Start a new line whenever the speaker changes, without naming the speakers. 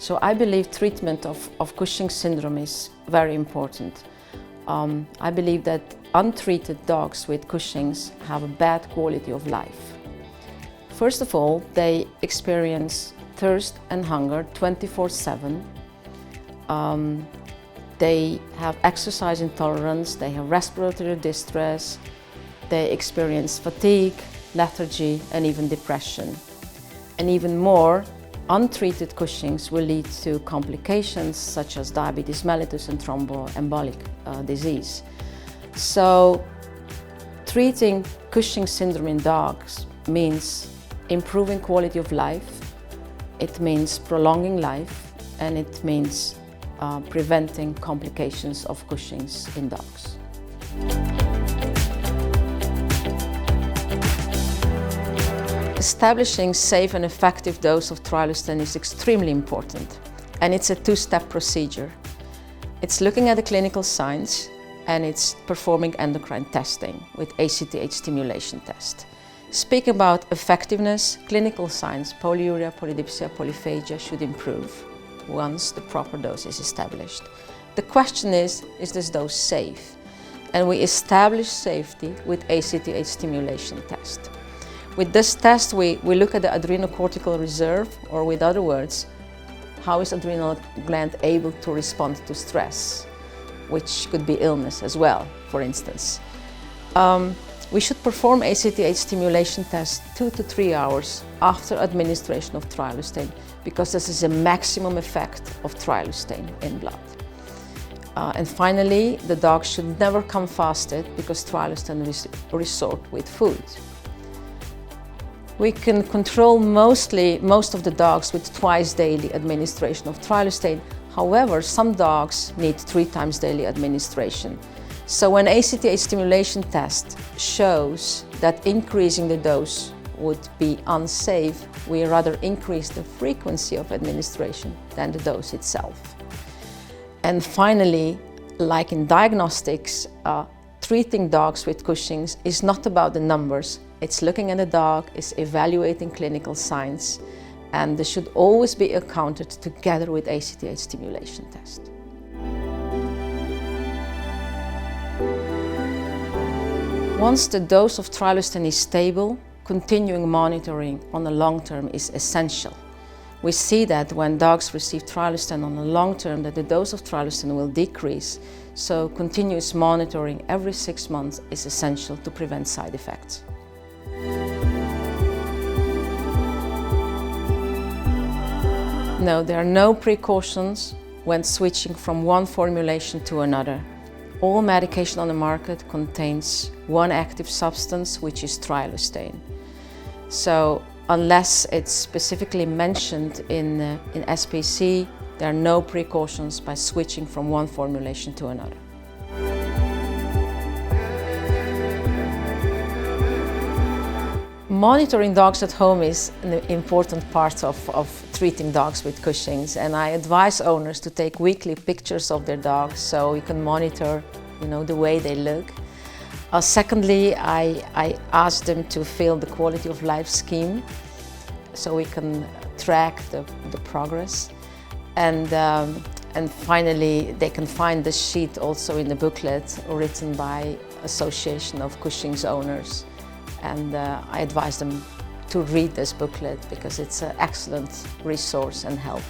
So I believe treatment of Cushing syndrome is very important. I believe that untreated dogs with Cushing's have a bad quality of life. First of all, they experience thirst and hunger 24/7. They have exercise intolerance, they have respiratory distress, they experience fatigue, lethargy, and even depression. And even more, untreated Cushing's will lead to complications such as diabetes mellitus and thromboembolic disease. So, treating Cushing syndrome in dogs means improving quality of life, it means prolonging life, and it means preventing complications of Cushing's in dogs. Establishing safe and effective dose of Trilostane is extremely important, and it's a two-step procedure. It's looking at the clinical signs, and it's performing endocrine testing with ACTH stimulation test. Speaking about effectiveness, clinical signs, polyuria, polydipsia, polyphagia should improve once the proper dose is established. The question is this dose safe? And we establish safety with ACTH stimulation test. With this test, we look at the adrenocortical reserve, or with other words, how is adrenal gland able to respond to stress, which could be illness as well, for instance. We should perform ACTH stimulation test 2 to 3 hours after administration of Trilostane, because this is a maximum effect of Trilostane in blood. And finally, the dog should never come fasted, because Trilostane is restored with food. We can control most of the dogs with twice daily administration of Trilostane. However, some dogs need 3 times daily administration. So when ACTH stimulation test shows that increasing the dose would be unsafe, we rather increase the frequency of administration than the dose itself. And finally, like in diagnostics, treating dogs with Cushing's is not about the numbers. It's looking at the dog, it's evaluating clinical signs, and this should always be accounted together with ACTH stimulation test. Once the dose of Trilostane is stable, continuing monitoring on the long term is essential. We see that when dogs receive Trilostane on the long term, that the dose of Trilostane will decrease, so continuous monitoring every 6 months is essential to prevent side effects. No, there are no precautions when switching from one formulation to another. All medication on the market contains one active substance, which is Trilostane. So unless it's specifically mentioned in SPC, there are no precautions by switching from one formulation to another. Monitoring dogs at home is an important part of treating dogs with Cushing's, and I advise owners to take weekly pictures of their dogs so you can monitor, the way they look. Secondly, I ask them to fill the quality of life scheme so we can track the progress. And finally, they can find the sheet also in the booklet written by Association of Cushing's Owners. And I advise them to read this booklet because it's an excellent resource and help.